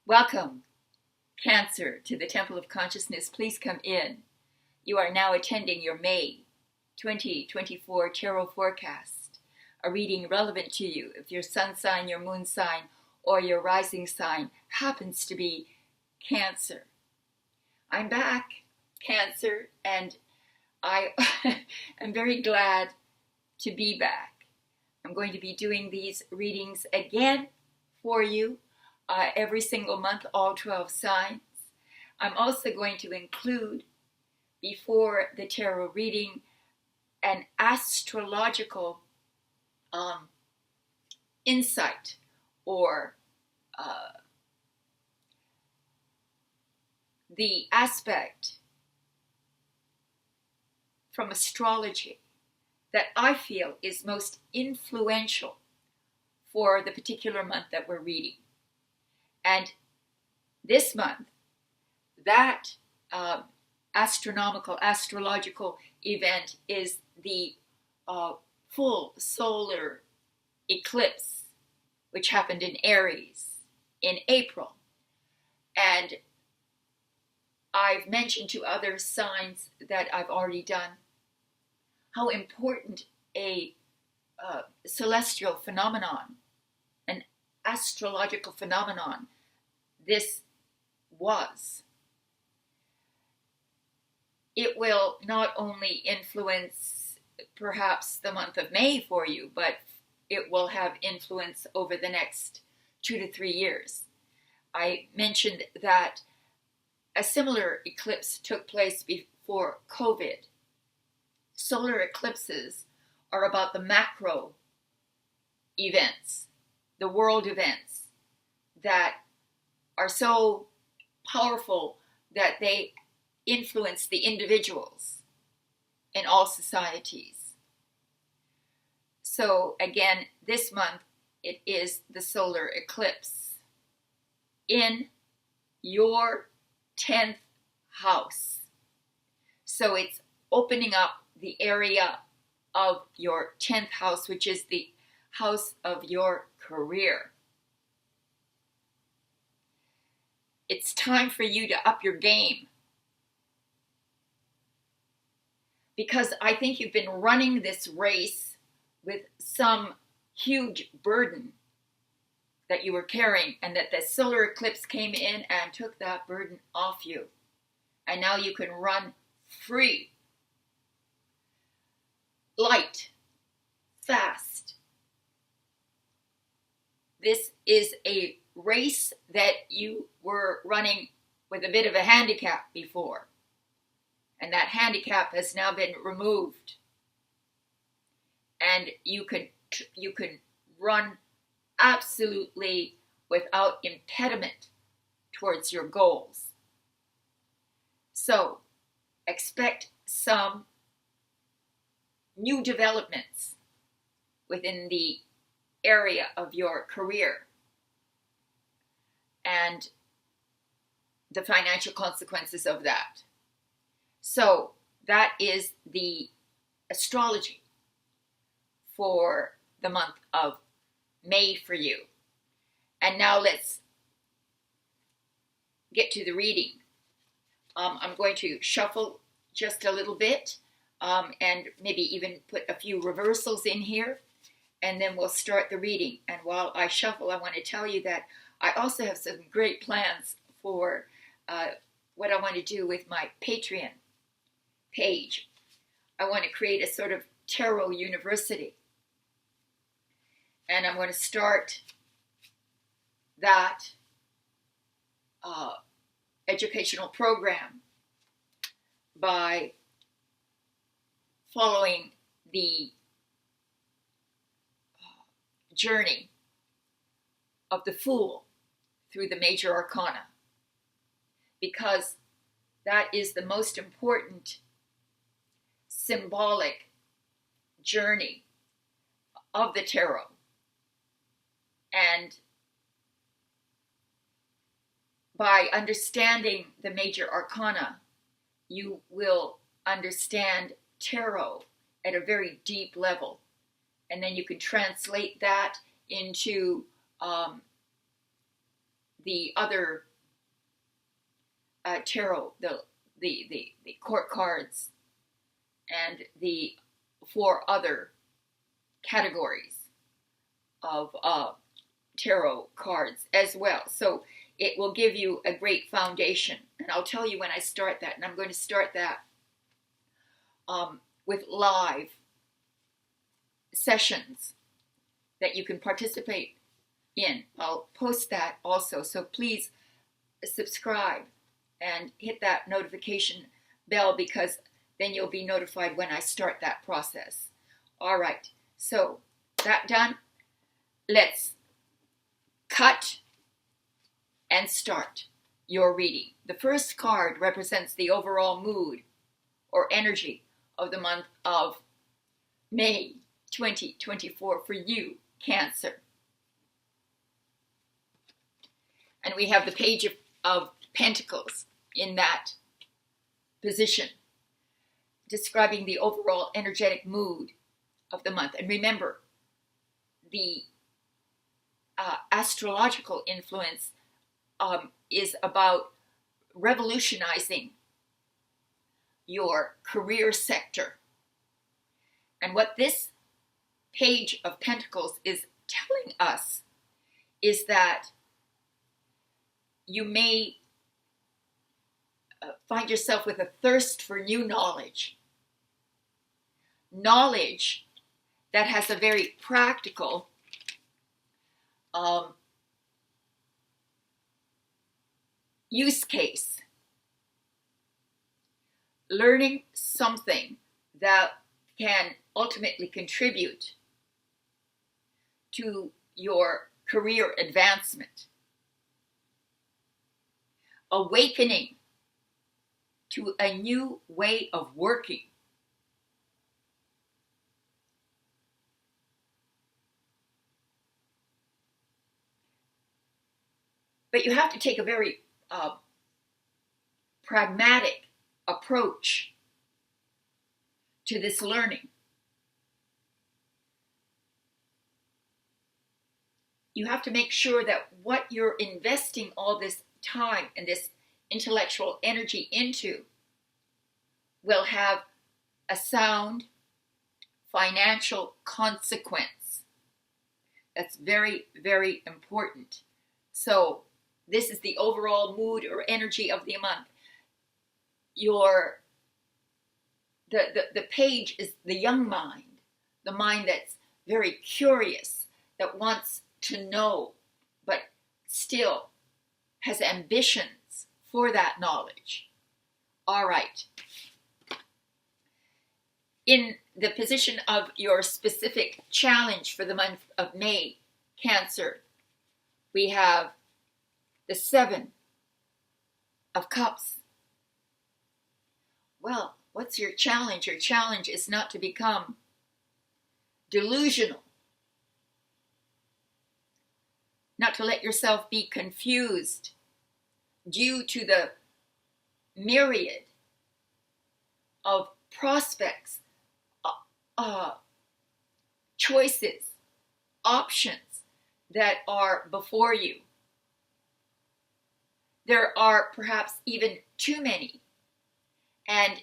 Welcome, Cancer, to the Temple of Consciousness. Please come in. You are now attending your May 2024 Tarot Forecast, a reading relevant to you if your sun sign, your moon sign, or your rising sign happens to be Cancer. I'm back, Cancer, and I am very glad to be back. I'm going to be doing these readings again for you every single month, all 12 signs. I'm also going to include, before the tarot reading, an astrological insight or the aspect from astrology that I feel is most influential for the particular month that we're reading. And this month, that astrological event is the full solar eclipse, which happened in Aries in April. And I've mentioned to other signs that I've already done how important a celestial phenomenon, an astrological phenomenon, this was. It will not only influence perhaps the month of May for you, but it will have influence over the next 2 to 3 years. I mentioned that a similar eclipse took place before COVID. Solar eclipses are about the macro events, the world events that are so powerful that they influence the individuals in all societies. So again, this month it is the solar eclipse in your 10th house. So it's opening up the area of your 10th house, which is the house of your career. It's time for you to up your game, because I think you've been running this race with some huge burden that you were carrying, and that the solar eclipse came in and took that burden off you. And now you can run free, light, fast. This is a race that you were running with a bit of a handicap before. And that handicap has now been removed. And you can run absolutely without impediment towards your goals. So expect some new developments within the area of your career and the financial consequences of that. So that is the astrology for the month of May for you. And now let's get to the reading. I'm going to shuffle just a little bit and maybe even put a few reversals in here, and then we'll start the reading. And while I shuffle, I want to tell you that I also have some great plans for what I want to do with my Patreon page. I want to create a sort of tarot university. And I'm going to start that educational program by following the journey of the Fool through the major arcana, because that is the most important symbolic journey of the tarot. And by understanding the major arcana, you will understand tarot at a very deep level. And then you can translate that into the other tarot, the court cards, and the 4 other categories of tarot cards as well. So it will give you a great foundation. And I'll tell you when I start that. And I'm going to start that with live sessions that you can participate in. I'll post that also. So please subscribe and hit that notification bell, because then you'll be notified when I start that process. All right. So that done, let's cut and start your reading. The first card represents the overall mood or energy of the month of May 2024 for you, Cancer. And we have the Page of Pentacles in that position, describing the overall energetic mood of the month. And remember, the astrological influence is about revolutionizing your career sector. And what this Page of Pentacles is telling us is that you may find yourself with a thirst for new knowledge. Knowledge that has a very practical use case. Learning something that can ultimately contribute to your career advancement. Awakening to a new way of working. But you have to take a very pragmatic approach to this learning. You have to make sure that what you're investing all this time and this intellectual energy into will have a sound financial consequence. That's very, very important. So this is the overall mood or energy of the month. The page is the young mind, the mind that's very curious, that wants to know, but still has ambitions for that knowledge. All right. In the position of your specific challenge for the month of May, Cancer, we have the 7 of Cups. Well, what's your challenge? Your challenge is not to become delusional, not to let yourself be confused due to the myriad of prospects, choices, options that are before you. There are perhaps even too many, and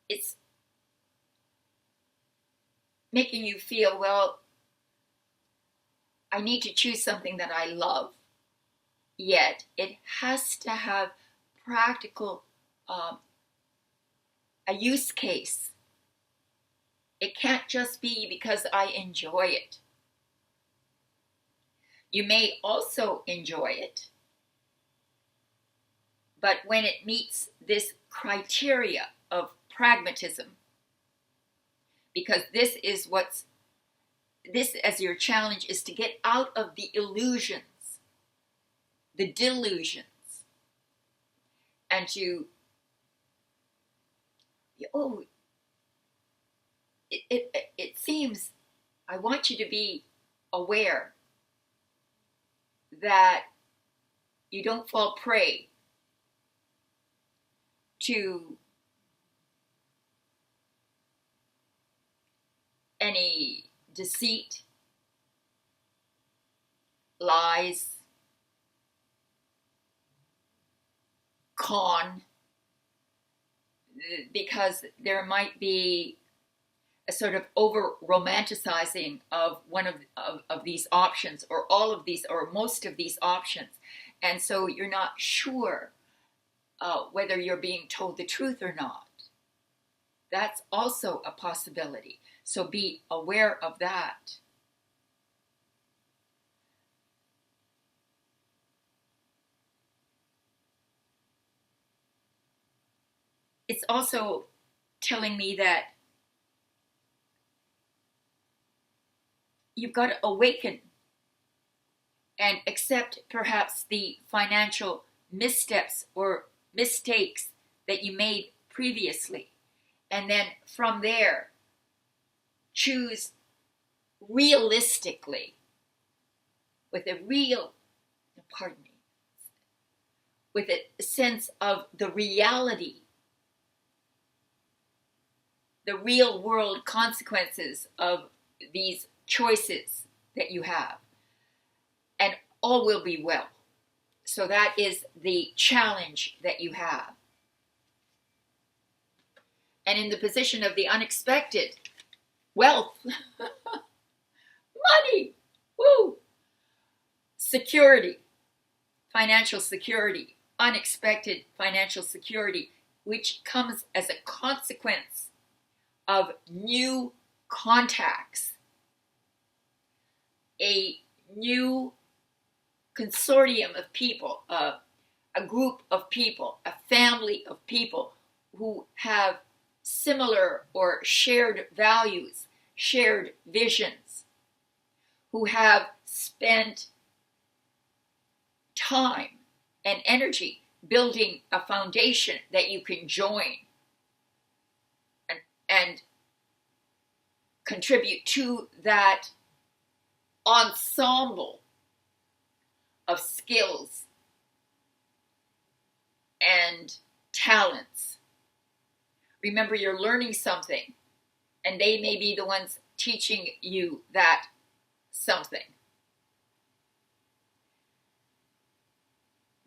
it's making you feel, well, I need to choose something that I love, yet it has to have practical, a use case. It can't just be because I enjoy it. You may also enjoy it, but when it meets this criteria of pragmatism, because this as your challenge is to get out of the illusions, the delusions, and to, it seems, I want you to be aware that you don't fall prey to any deceit, lies, con, because there might be a sort of over romanticizing of one of these options, or all of these, or most of these options. And so you're not sure whether you're being told the truth or not. That's also a possibility. So be aware of that. It's also telling me that you've got to awaken and accept perhaps the financial missteps or mistakes that you made previously. And then from there, choose realistically, with a with a sense of the reality, the real world consequences of these choices that you have. And all will be well. So that is the challenge that you have. And in the position of the unexpected, wealth, money, woo, security, financial security, unexpected financial security, which comes as a consequence of new contacts, a new consortium of people, a group of people, a family of people who have similar or shared values, shared visions, who have spent time and energy building a foundation that you can join and contribute to that ensemble of skills and talents. Remember, you're learning something, and they may be the ones teaching you that something.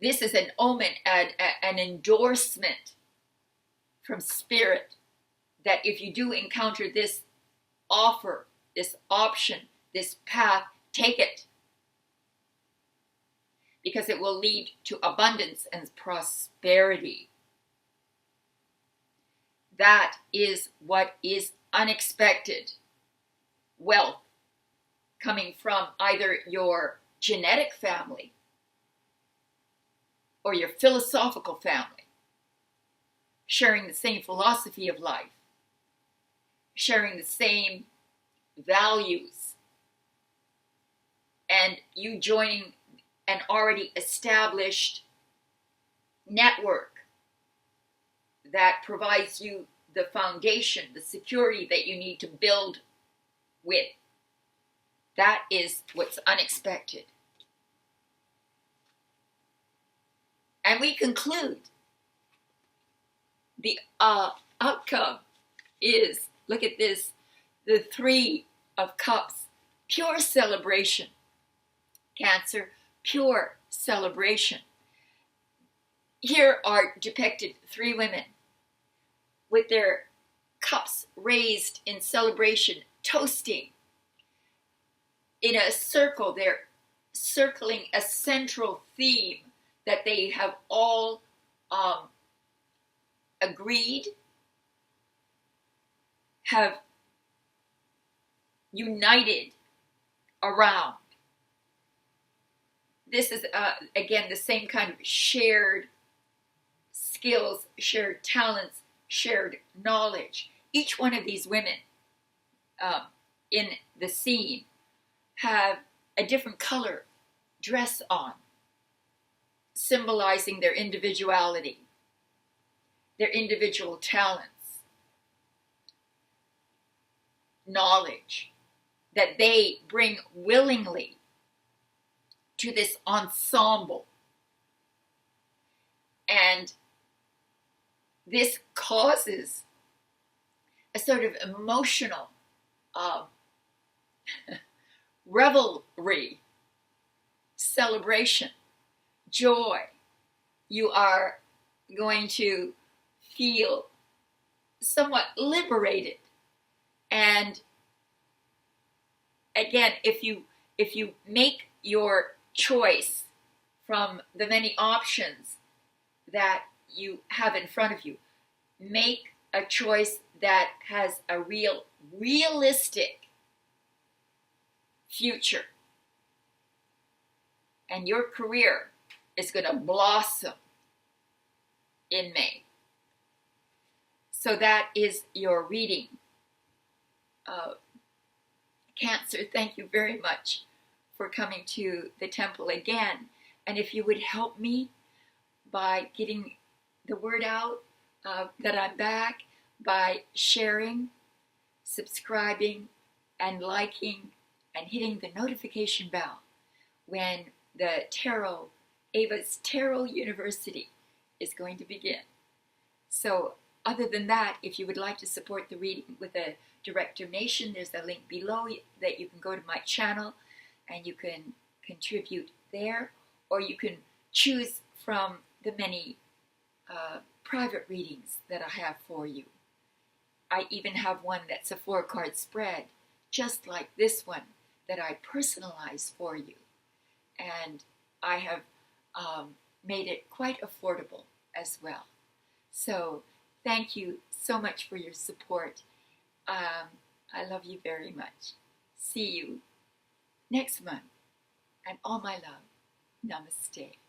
This is an omen, an endorsement from Spirit that if you do encounter this offer, this option, this path, take it. Because it will lead to abundance and prosperity. That is what is unexpected. Wealth coming from either your genetic family or your philosophical family, sharing the same philosophy of life, sharing the same values, and you joining an already established network that provides you the foundation, the security that you need to build with. That is what's unexpected. And we conclude the outcome is, look at this, the Three of Cups, pure celebration. Cancer, pure celebration. Here are depicted three women with their cups raised in celebration, toasting. In a circle, they're circling a central theme that they have all agreed, have united around. This is, again, the same kind of shared skills, shared talents, shared knowledge. Each one of these women in the scene have a different color dress on, symbolizing their individuality, their individual talents, knowledge that they bring willingly to this ensemble. And this causes a sort of emotional revelry, celebration, joy. You are going to feel somewhat liberated. And again, if you make your choice from the many options that you have in front of you, make a choice that has a realistic future, and your career is going to blossom in May. So that is your reading. Cancer, thank you very much for coming to the temple again. And if you would help me by getting the word out that I'm back, by sharing, subscribing, and liking, and hitting the notification bell when the Ava's Tarot University is going to begin. So other than that, if you would like to support the reading with a direct donation, there's a link below that you can go to my channel and you can contribute there, or you can choose from the many private readings that I have for you. I even have one that's a 4-card spread, just like this one, that I personalize for you. And I have made it quite affordable as well. So thank you so much for your support. I love you very much. See you next month. And all my love. Namaste.